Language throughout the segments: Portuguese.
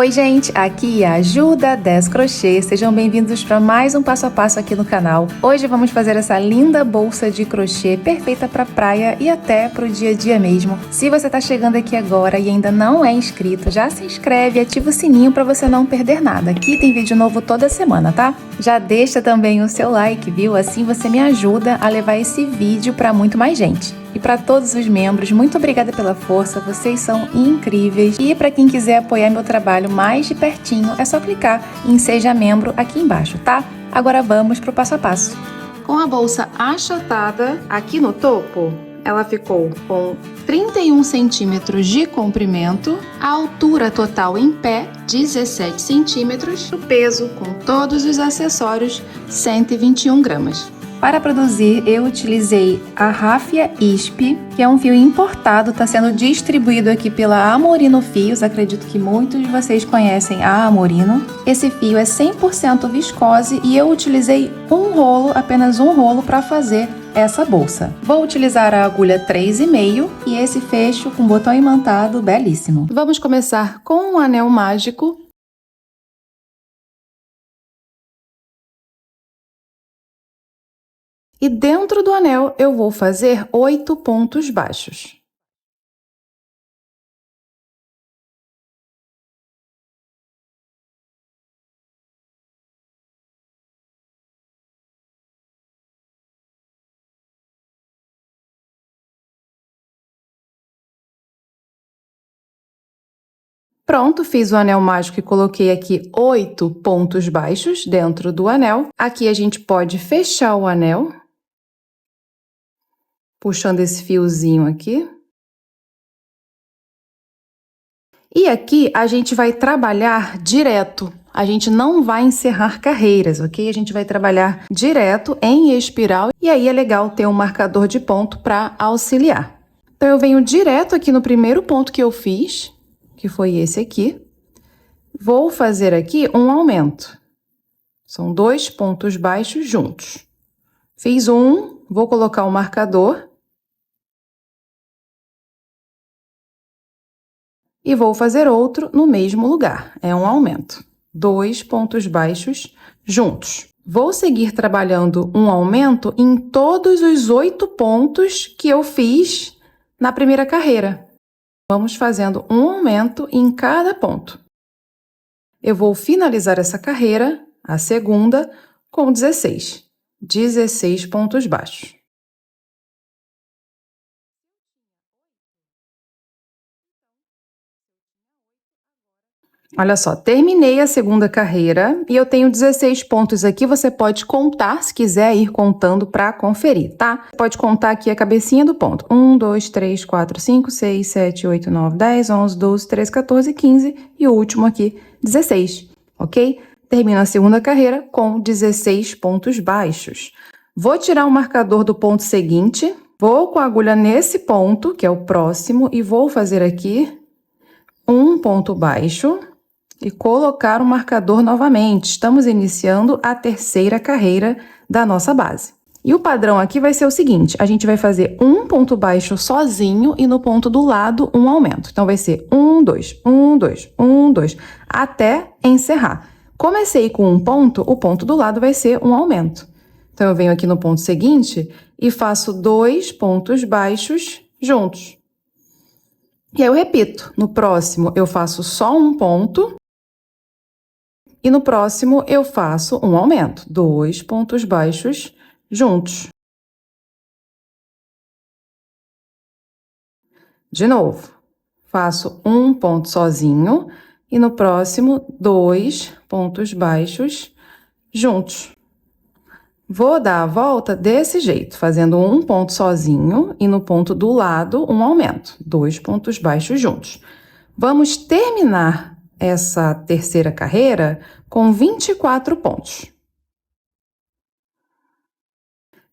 Oi gente, aqui é a Ju da 10 Crochê, sejam bem-vindos para mais um passo a passo aqui no canal. Hoje vamos fazer essa linda bolsa de crochê perfeita para praia e até para o dia a dia mesmo. Se você está chegando aqui agora e ainda não é inscrito, já se inscreve e ativa o sininho para você não perder nada. Aqui tem vídeo novo toda semana, tá? Já deixa também o seu like, viu? Assim você me ajuda a levar esse vídeo para muito mais gente. E para todos os membros, muito obrigada pela força, vocês são incríveis. E para quem quiser apoiar meu trabalho mais de pertinho, é só clicar em Seja Membro aqui embaixo, tá? Agora vamos pro passo a passo. Com a bolsa achatada aqui no topo, ela ficou com 31 centímetros de comprimento, a altura total em pé, 17 centímetros, o peso com todos os acessórios, 121 gramas. Para produzir, eu utilizei a Raffia ISP, que é um fio importado, está sendo distribuído aqui pela Amorino Fios, acredito que muitos de vocês conhecem a Amorino. Esse fio é 100% viscose e eu utilizei apenas um rolo para fazer essa bolsa. Vou utilizar a agulha 3,5 e esse fecho com botão imantado belíssimo. Vamos começar com um anel mágico. E dentro do anel eu vou fazer 8 pontos baixos. Pronto, fiz o anel mágico e coloquei aqui 8 pontos baixos dentro do anel. Aqui a gente pode fechar o anel, puxando esse fiozinho aqui. E aqui a gente vai trabalhar direto, a gente não vai encerrar carreiras, ok? A gente vai trabalhar direto em espiral e aí é legal ter um marcador de ponto para auxiliar. Então, eu venho direto aqui no primeiro ponto que eu fiz, que foi esse aqui. Vou fazer aqui um aumento. São 2 pontos baixos juntos. Fiz um, vou colocar o marcador. E vou fazer outro no mesmo lugar, é um aumento. 2 pontos baixos juntos. Vou seguir trabalhando um aumento em todos os 8 pontos que eu fiz na primeira carreira. Vamos fazendo um aumento em cada ponto. Eu vou finalizar essa carreira, a segunda, com 16 pontos baixos. Olha só, terminei a segunda carreira e eu tenho 16 pontos aqui, você pode contar, se quiser ir contando para conferir, tá? Pode contar aqui a cabecinha do ponto. 1, 2, 3, 4, 5, 6, 7, 8, 9, 10, 11, 12, 13, 14, 15 e o último aqui, 16, ok? Termino a segunda carreira com 16 pontos baixos. Vou tirar o marcador do ponto seguinte, vou com a agulha nesse ponto, que é o próximo, e vou fazer aqui um ponto baixo e colocar o marcador novamente. Estamos iniciando a terceira carreira da nossa base. E o padrão aqui vai ser o seguinte, a gente vai fazer um ponto baixo sozinho e no ponto do lado um aumento. Então, vai ser 1, 2, 1, 2, 1, 2, até encerrar. Comecei com um ponto, o ponto do lado vai ser um aumento. Então, eu venho aqui no ponto seguinte e faço 2 pontos baixos juntos. E aí eu repito, no próximo eu faço só um ponto e no próximo eu faço um aumento, 2 pontos baixos juntos. De novo, faço um ponto sozinho e no próximo 2 pontos baixos juntos. Vou dar a volta desse jeito, fazendo um ponto sozinho e no ponto do lado um aumento, 2 pontos baixos juntos. Vamos terminar essa terceira carreira com 24 pontos.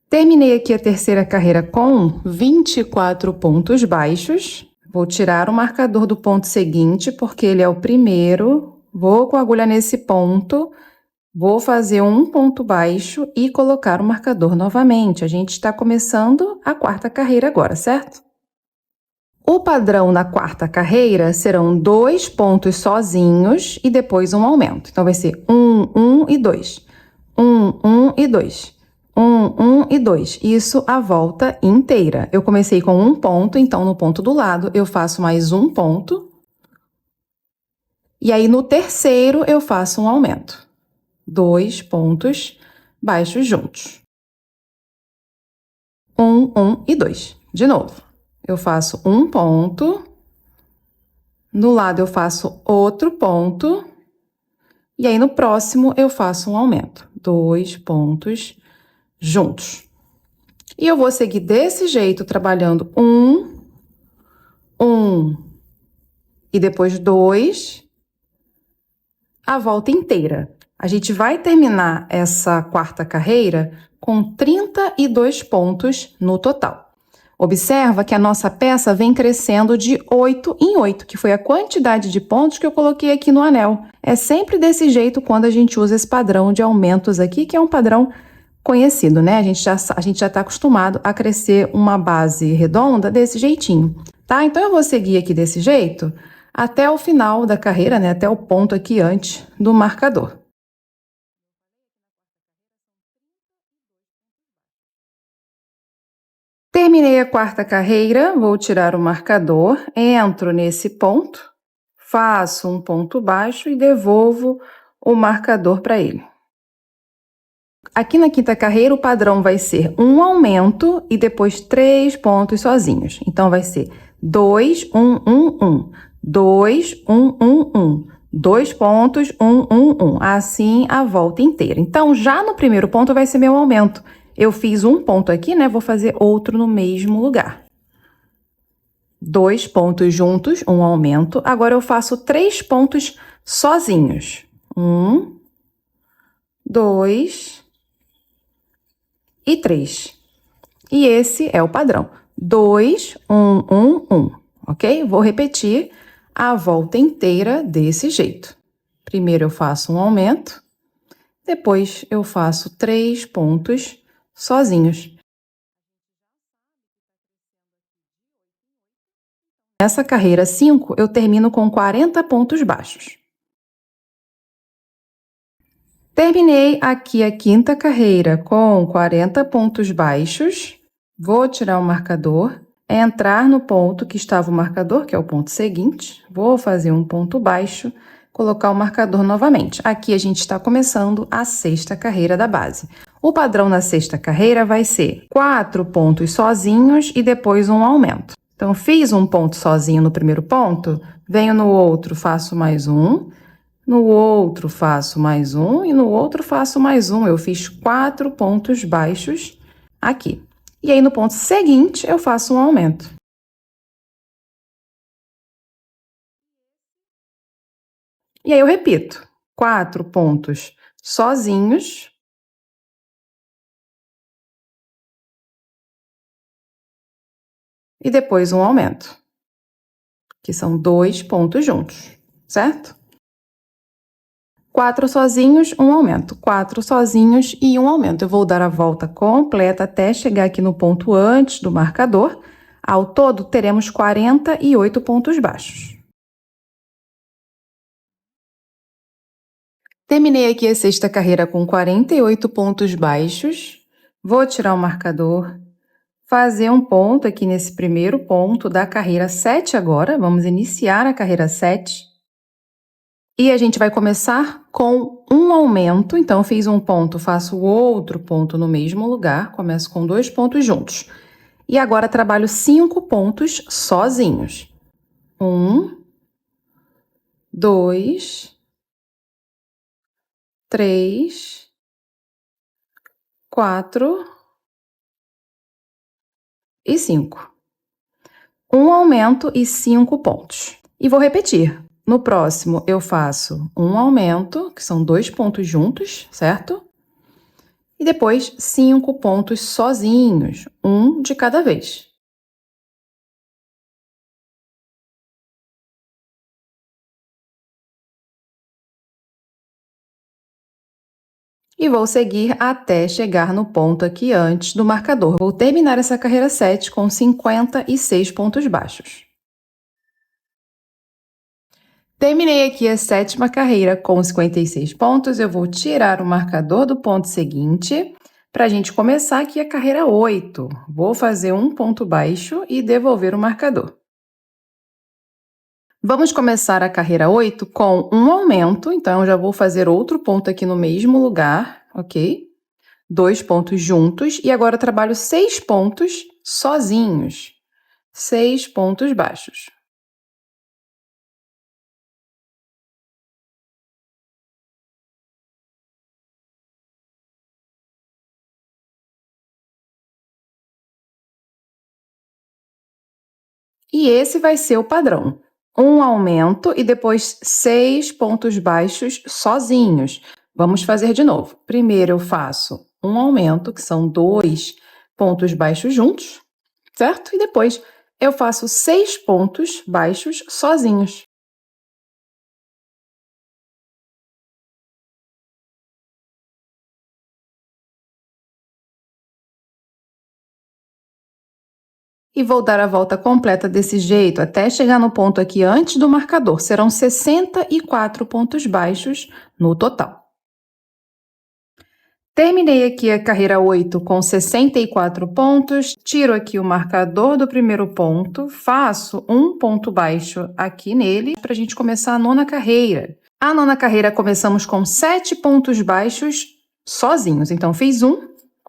Terminei aqui a terceira carreira com 24 pontos baixos. Vou tirar o marcador do ponto seguinte, porque ele é o primeiro. Vou com a agulha nesse ponto, vou fazer um ponto baixo e colocar o marcador novamente. A gente está começando a quarta carreira agora, certo? O padrão na quarta carreira serão 2 pontos sozinhos e depois um aumento. Então, vai ser 1 e 2. 1 e 2. 1 e 2. Isso a volta inteira. Eu comecei com um ponto, então no ponto do lado eu faço mais um ponto. E aí no terceiro eu faço um aumento. 2 pontos baixos juntos. 1 e 2. De novo, eu faço um ponto. No lado eu faço outro ponto. E aí no próximo eu faço um aumento. 2 pontos juntos. E eu vou seguir desse jeito, trabalhando 1 e depois 2, a volta inteira. A gente vai terminar essa quarta carreira com 32 pontos no total. Observa que a nossa peça vem crescendo de 8 em 8, que foi a quantidade de pontos que eu coloquei aqui no anel. É sempre desse jeito quando a gente usa esse padrão de aumentos aqui, que é um padrão conhecido, né? A gente já está acostumado a crescer uma base redonda desse jeitinho, tá? Então, eu vou seguir aqui desse jeito até o final da carreira, né? Até o ponto aqui antes do marcador. Terminei a quarta carreira, vou tirar o marcador, entro nesse ponto, faço um ponto baixo e devolvo o marcador para ele. Aqui na quinta carreira, o padrão vai ser um aumento e depois 3 pontos sozinhos. Então, vai ser 2, 1, 1, 1. 2, 1, 1, 1. 2 pontos, 1, 1, 1. Assim, a volta inteira. Então, já no primeiro ponto vai ser meu aumento. Eu fiz um ponto aqui, né? Vou fazer outro no mesmo lugar. 2 pontos juntos, um aumento. Agora, eu faço 3 pontos sozinhos. 1, 2... e 3. E esse é o padrão. 2, 1, 1, 1, ok? Vou repetir a volta inteira desse jeito. Primeiro eu faço um aumento, depois eu faço 3 pontos sozinhos. Nessa carreira 5, eu termino com 40 pontos baixos. Terminei aqui a quinta carreira com 40 pontos baixos. Vou tirar o marcador, entrar no ponto que estava o marcador, que é o ponto seguinte. Vou fazer um ponto baixo, colocar o marcador novamente. Aqui a gente está começando a sexta carreira da base. O padrão na sexta carreira vai ser 4 pontos sozinhos e depois um aumento. Então, fiz um ponto sozinho no primeiro ponto, venho no outro, faço mais um. No outro, faço mais um e no outro, faço mais um. Eu fiz 4 pontos baixos aqui. E aí, no ponto seguinte, eu faço um aumento. E aí, eu repito. 4 pontos sozinhos. E depois um aumento. Que são 2 pontos juntos, certo? 4 sozinhos, um aumento. 4 sozinhos e um aumento. Eu vou dar a volta completa até chegar aqui no ponto antes do marcador. Ao todo, teremos 48 pontos baixos. Terminei aqui a sexta carreira com 48 pontos baixos. Vou tirar o marcador, fazer um ponto aqui nesse primeiro ponto da carreira 7 agora. Vamos iniciar a carreira 7. E a gente vai começar com um aumento. Então, eu fiz um ponto, faço outro ponto no mesmo lugar. Começo com 2 pontos juntos. E agora, trabalho 5 pontos sozinhos. 1, 2, 3, 4 e 5. Um aumento e 5 pontos. E vou repetir. No próximo, eu faço um aumento, que são 2 pontos juntos, certo? E depois, 5 pontos sozinhos, um de cada vez. E vou seguir até chegar no ponto aqui antes do marcador. Vou terminar essa carreira 7 com 56 pontos baixos. Terminei aqui a 7ª carreira com 56 pontos. Eu vou tirar o marcador do ponto seguinte para a gente começar aqui a carreira 8. Vou fazer um ponto baixo e devolver o marcador. Vamos começar a carreira 8 com um aumento, então eu já vou fazer outro ponto aqui no mesmo lugar, ok? 2 pontos juntos, e agora eu trabalho 6 pontos sozinhos. 6 pontos baixos. E esse vai ser o padrão. Um aumento e depois 6 pontos baixos sozinhos. Vamos fazer de novo. Primeiro eu faço um aumento, que são 2 pontos baixos juntos, certo? E depois eu faço 6 pontos baixos sozinhos. E vou dar a volta completa desse jeito até chegar no ponto aqui antes do marcador. Serão 64 pontos baixos no total. Terminei aqui a carreira 8 com 64 pontos, tiro aqui o marcador do primeiro ponto, faço um ponto baixo aqui nele para a gente começar a 9ª carreira. A 9ª carreira começamos com 7 pontos baixos sozinhos, então fiz um,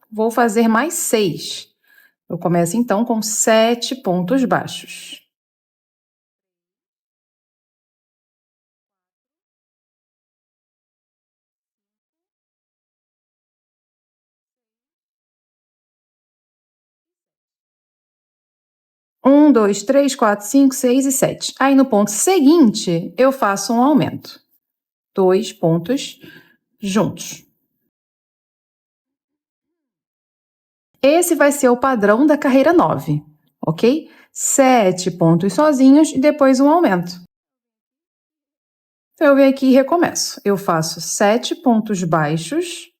vou fazer mais 6. Eu começo então com 7 pontos baixos. Um, dois, três, quatro, cinco, 6 e 7. Aí no ponto seguinte, eu faço um aumento. 2 pontos juntos. Esse vai ser o padrão da carreira 9, ok? 7 pontos sozinhos e depois um aumento. Então, eu venho aqui e recomeço. Eu faço 7 pontos baixos.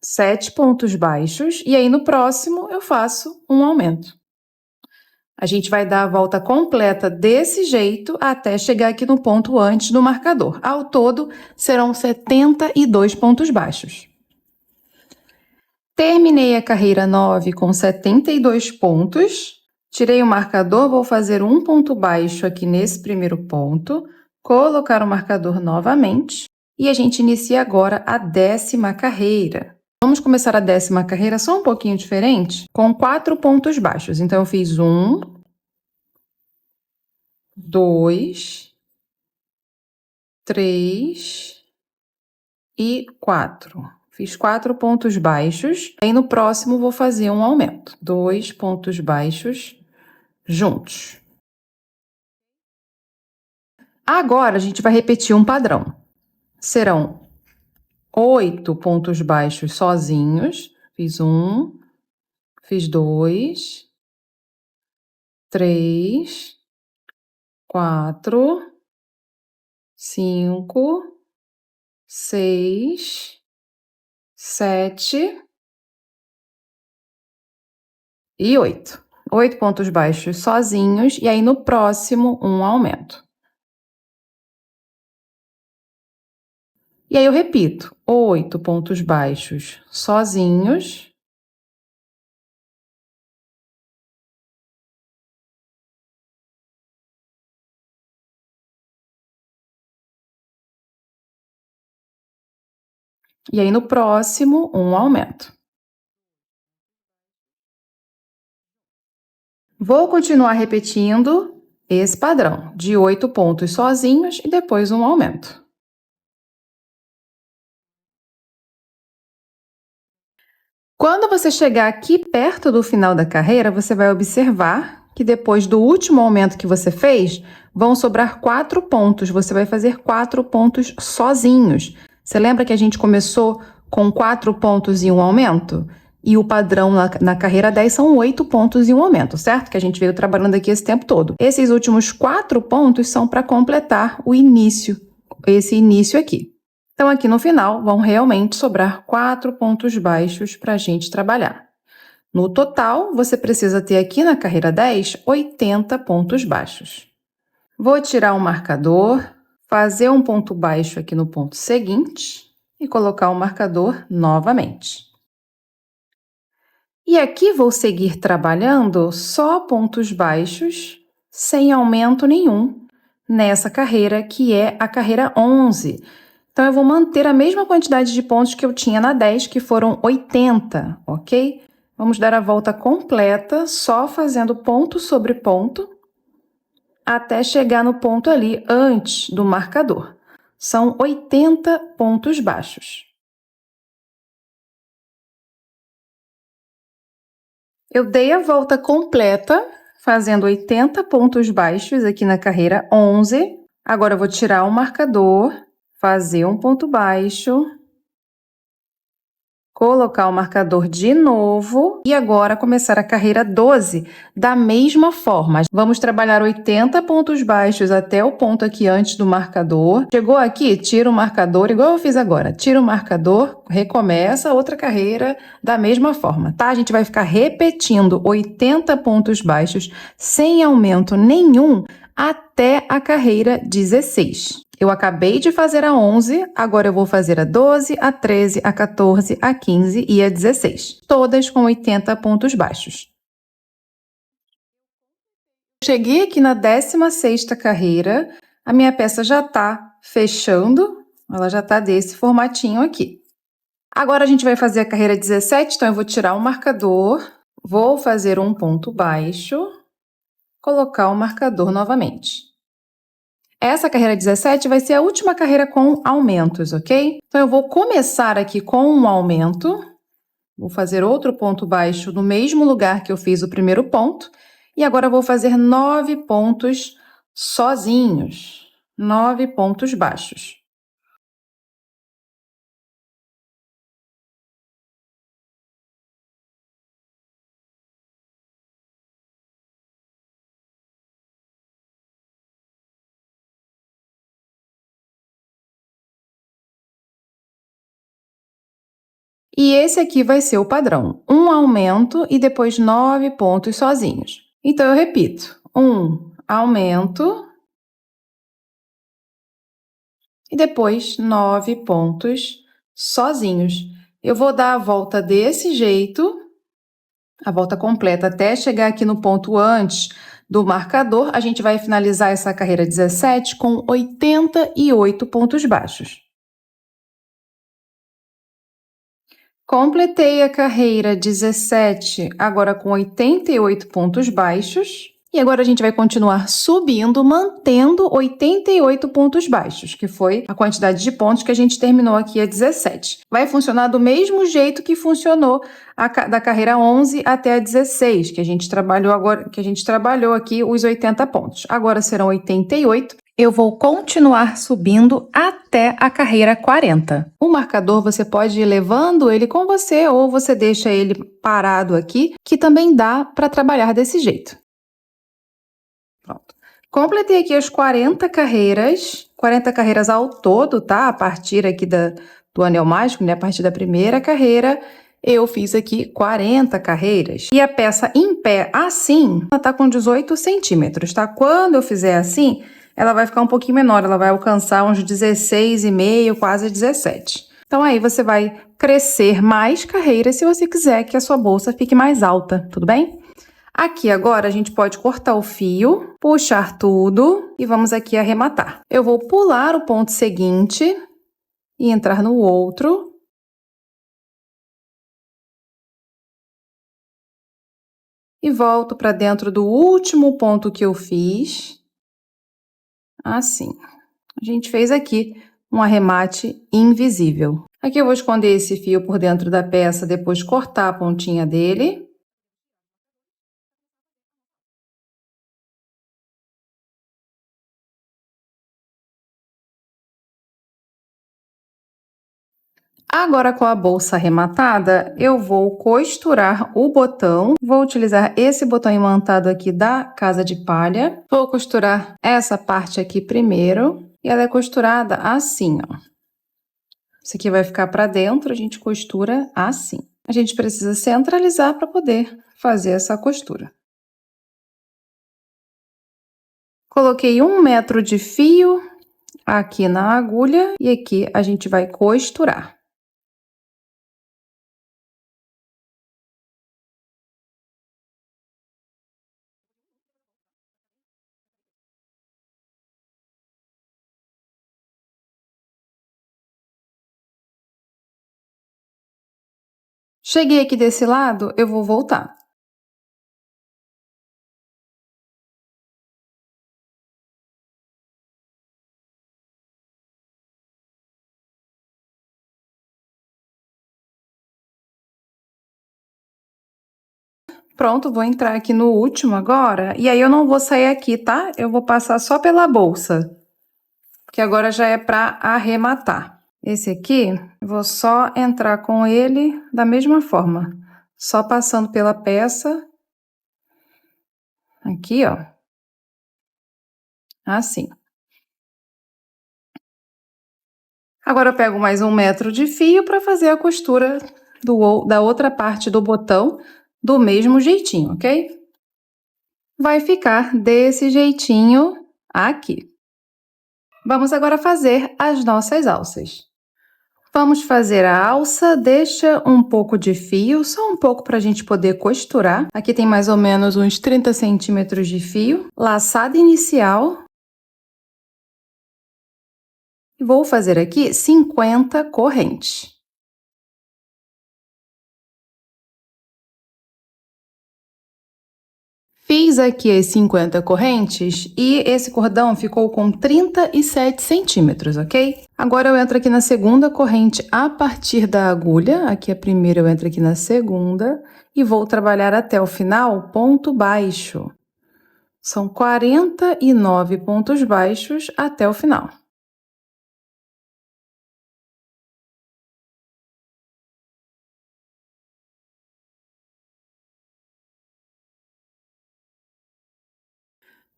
Sete pontos baixos, e aí no próximo eu faço um aumento. A gente vai dar a volta completa desse jeito até chegar aqui no ponto antes do marcador. Ao todo, serão 72 pontos baixos. Terminei a carreira 9 com 72 pontos. Tirei o marcador, vou fazer um ponto baixo aqui nesse primeiro ponto, colocar o marcador novamente, e a gente inicia agora a 10ª carreira. Vamos começar a 10ª carreira só um pouquinho diferente, com 4 pontos baixos. Então, eu fiz 1, 2, 3 e 4. Fiz 4 pontos baixos. Aí, no próximo, vou fazer um aumento. 2 pontos baixos juntos. Agora, a gente vai repetir um padrão. Serão 8 pontos baixos sozinhos. Fiz 1, fiz 2, 3, 4, 5, 6, 7 e 8. 8 pontos baixos sozinhos, e aí no próximo um aumento. E aí eu repito, 8 pontos baixos sozinhos. E aí no próximo um aumento. Vou continuar repetindo esse padrão, de 8 pontos sozinhos e depois um aumento. Quando você chegar aqui perto do final da carreira, você vai observar que depois do último aumento que você fez, vão sobrar 4 pontos. Você vai fazer 4 pontos sozinhos. Você lembra que a gente começou com 4 pontos e um aumento? E o padrão na carreira 10 são 8 pontos e um aumento, certo? Que a gente veio trabalhando aqui esse tempo todo. Esses últimos 4 pontos são para completar o início, esse início aqui. Então, aqui no final, vão realmente sobrar 4 pontos baixos para a gente trabalhar. No total, você precisa ter aqui na carreira 10, 80 pontos baixos. Vou tirar um marcador, fazer um ponto baixo aqui no ponto seguinte e colocar o marcador novamente. E aqui vou seguir trabalhando só pontos baixos, sem aumento nenhum, nessa carreira que é a carreira 11. Então, eu vou manter a mesma quantidade de pontos que eu tinha na 10, que foram 80, ok? Vamos dar a volta completa, só fazendo ponto sobre ponto, até chegar no ponto ali antes do marcador. São 80 pontos baixos. Eu dei a volta completa, fazendo 80 pontos baixos aqui na carreira 11. Agora, eu vou tirar o marcador, fazer um ponto baixo, colocar o marcador de novo e agora começar a carreira 12 da mesma forma. Vamos trabalhar 80 pontos baixos até o ponto aqui antes do marcador. Chegou aqui, tira o marcador, igual eu fiz agora. Tira o marcador, recomeça outra carreira da mesma forma, tá? A gente vai ficar repetindo 80 pontos baixos sem aumento nenhum até a carreira 16. Eu acabei de fazer a 11, agora eu vou fazer a 12, a 13, a 14, a 15 e a 16, todas com 80 pontos baixos. Cheguei aqui na 16ª carreira, a minha peça já está fechando, ela já está desse formatinho aqui. Agora a gente vai fazer a carreira 17, então eu vou tirar o marcador, vou fazer um ponto baixo, colocar o marcador novamente. Essa carreira 17 vai ser a última carreira com aumentos, ok? Então, eu vou começar aqui com um aumento. Vou fazer outro ponto baixo no mesmo lugar que eu fiz o primeiro ponto. E agora, eu vou fazer 9 pontos sozinhos. 9 pontos baixos. E esse aqui vai ser o padrão. Um aumento e depois 9 pontos sozinhos. Então, eu repito. Um aumento e depois 9 pontos sozinhos. Eu vou dar a volta desse jeito, a volta completa até chegar aqui no ponto antes do marcador. A gente vai finalizar essa carreira 17 com 88 pontos baixos. Completei a carreira 17, agora com 88 pontos baixos. E agora a gente vai continuar subindo, mantendo 88 pontos baixos, que foi a quantidade de pontos que a gente terminou aqui a 17. Vai funcionar do mesmo jeito que funcionou da carreira 11 até a 16, que a gente trabalhou aqui os 80 pontos. Agora serão 88. Eu vou continuar subindo até a carreira 40. O marcador você pode ir levando ele com você ou você deixa ele parado aqui, que também dá para trabalhar desse jeito. Pronto. Completei aqui as 40 carreiras ao todo, tá? A partir aqui do anel mágico, né? A partir da primeira carreira, eu fiz aqui 40 carreiras. E a peça em pé assim, ela tá com 18 centímetros, tá? Quando eu fizer assim, ela vai ficar um pouquinho menor, ela vai alcançar uns 16,5, quase 17. Então, aí você vai crescer mais carreiras se você quiser que a sua bolsa fique mais alta, tudo bem? Aqui agora a gente pode cortar o fio, puxar tudo e vamos aqui arrematar. Eu vou pular o ponto seguinte e entrar no outro. E volto para dentro do último ponto que eu fiz. Assim. A gente fez aqui um arremate invisível. Aqui eu vou esconder esse fio por dentro da peça, depois cortar a pontinha dele. Agora, com a bolsa arrematada, eu vou costurar o botão. Vou utilizar esse botão imantado aqui da Casa de Palha. Vou costurar essa parte aqui primeiro. E ela é costurada assim, ó. Isso aqui vai ficar para dentro, a gente costura assim. A gente precisa centralizar para poder fazer essa costura. Coloquei 1 metro de fio aqui na agulha e aqui a gente vai costurar. Cheguei aqui desse lado, eu vou voltar. Pronto, vou entrar aqui no último agora, e aí eu não vou sair aqui, tá? Eu vou passar só pela bolsa, que agora já é para arrematar. Esse aqui, eu vou só entrar com ele da mesma forma, só passando pela peça, aqui, ó, assim. Agora eu pego mais 1 metro de fio para fazer a costura da outra parte do botão do mesmo jeitinho, ok? Vai ficar desse jeitinho aqui. Vamos agora fazer as nossas alças. Vamos fazer a alça, deixa um pouco de fio, só um pouco para a gente poder costurar. Aqui tem mais ou menos uns 30 centímetros de fio. Laçada inicial. Vou fazer aqui 50 correntes. Fiz aqui as 50 correntes e esse cordão ficou com 37 centímetros, ok? Agora eu entro aqui na segunda corrente a partir da agulha. Aqui a primeira, eu entro aqui na segunda e vou trabalhar até o final, ponto baixo. São 49 pontos baixos até o final.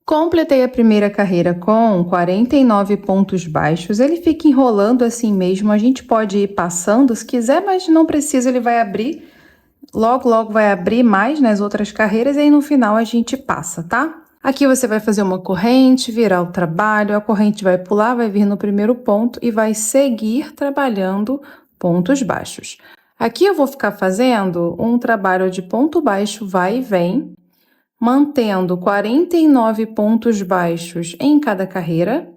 Completei a primeira carreira com 49 pontos baixos. Ele fica enrolando assim mesmo. A gente pode ir passando se quiser, mas não precisa, ele vai abrir. Logo vai abrir mais nas outras carreiras e aí no final a gente passa, tá? Aqui você vai fazer uma corrente, virar o trabalho, a corrente vai pular, vai vir no primeiro ponto e vai seguir trabalhando pontos baixos. Aqui eu vou ficar fazendo um trabalho de ponto baixo, vai e vem, mantendo 49 pontos baixos em cada carreira.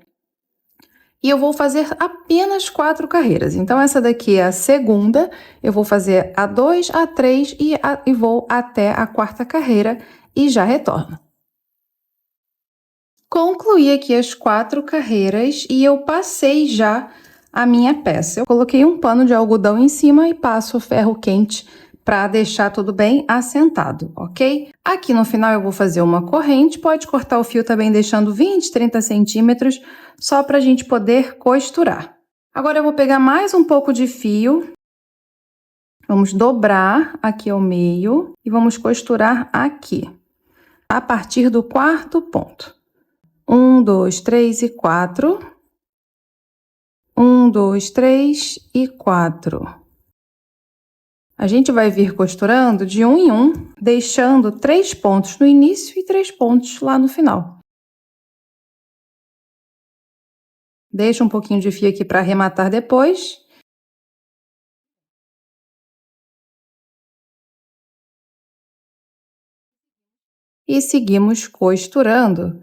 E eu vou fazer apenas 4 carreiras. Então, essa daqui é a segunda, eu vou fazer a 2, a 3 e vou até a quarta carreira e já retorno. Concluí aqui as 4 carreiras e eu passei já a minha peça. Eu coloquei um pano de algodão em cima e passo o ferro quente para deixar tudo bem assentado, ok? Aqui no final eu vou fazer uma corrente, pode cortar o fio também deixando 20, 30 centímetros, só para a gente poder costurar. Agora eu vou pegar mais um pouco de fio, vamos dobrar aqui ao meio e vamos costurar aqui, a partir do quarto ponto. 1, 2, 3 e 4. 1, 2, 3 e 4. A gente vai vir costurando de um em um, deixando 3 pontos no início e 3 pontos lá no final. Deixa um pouquinho de fio aqui para arrematar depois. E seguimos costurando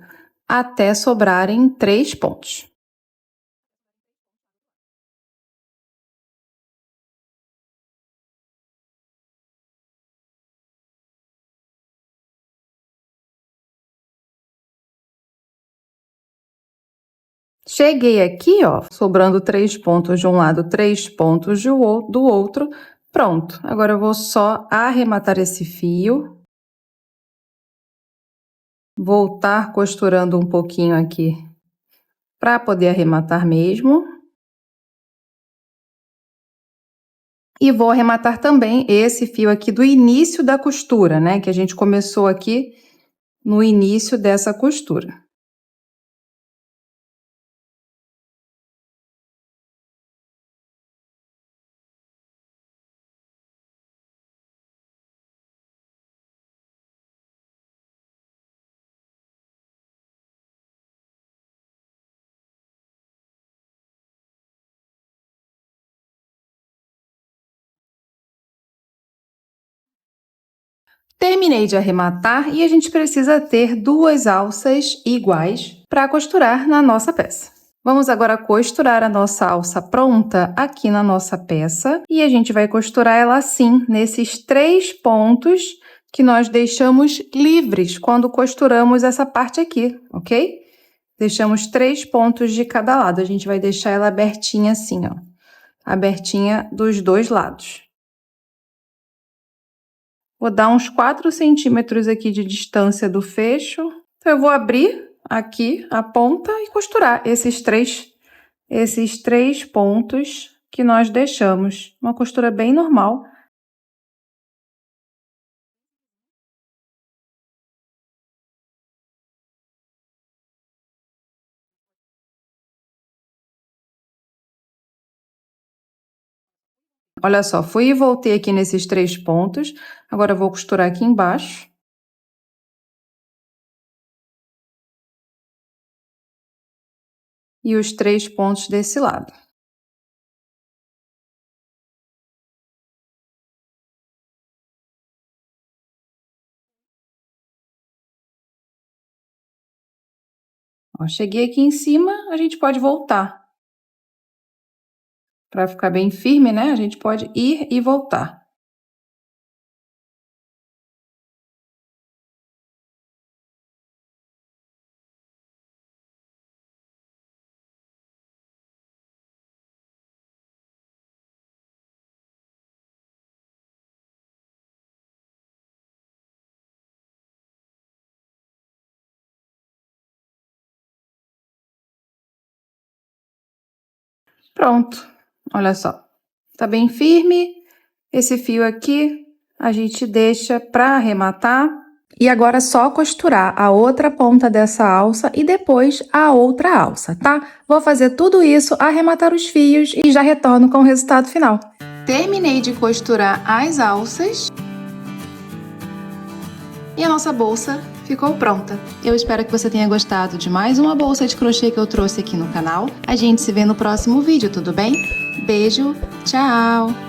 até sobrarem 3 pontos. Cheguei aqui, ó, sobrando 3 pontos de um lado, 3 pontos do outro. Pronto, agora eu vou só arrematar esse fio. Voltar costurando um pouquinho aqui para poder arrematar mesmo. E vou arrematar também esse fio aqui do início da costura, né? Que a gente começou aqui no início dessa costura. Terminei de arrematar e a gente precisa ter 2 alças iguais para costurar na nossa peça. Vamos agora costurar a nossa alça pronta aqui na nossa peça e a gente vai costurar ela assim, nesses 3 pontos que nós deixamos livres quando costuramos essa parte aqui, ok? Deixamos 3 pontos de cada lado, a gente vai deixar ela abertinha assim, ó, abertinha dos 2 lados. Vou dar uns 4 centímetros aqui de distância do fecho, então eu vou abrir aqui a ponta e costurar esses três pontos que nós deixamos. Uma costura bem normal. Olha só, fui e voltei aqui nesses 3 pontos. Agora eu vou costurar aqui embaixo. E os 3 pontos desse lado. Ó, cheguei aqui em cima, a gente pode voltar. Para ficar bem firme, né? A gente pode ir e voltar. Pronto, olha só, tá bem firme. Esse fio aqui a gente deixa para arrematar. E agora é só costurar a outra ponta dessa alça e depois a outra alça, tá? Vou fazer tudo isso, arrematar os fios e já retorno com o resultado final. Terminei de costurar as alças e a nossa bolsa ficou pronta. Eu espero que você tenha gostado de mais uma bolsa de crochê que eu trouxe aqui no canal. A gente se vê no próximo vídeo, tudo bem? Beijo, tchau!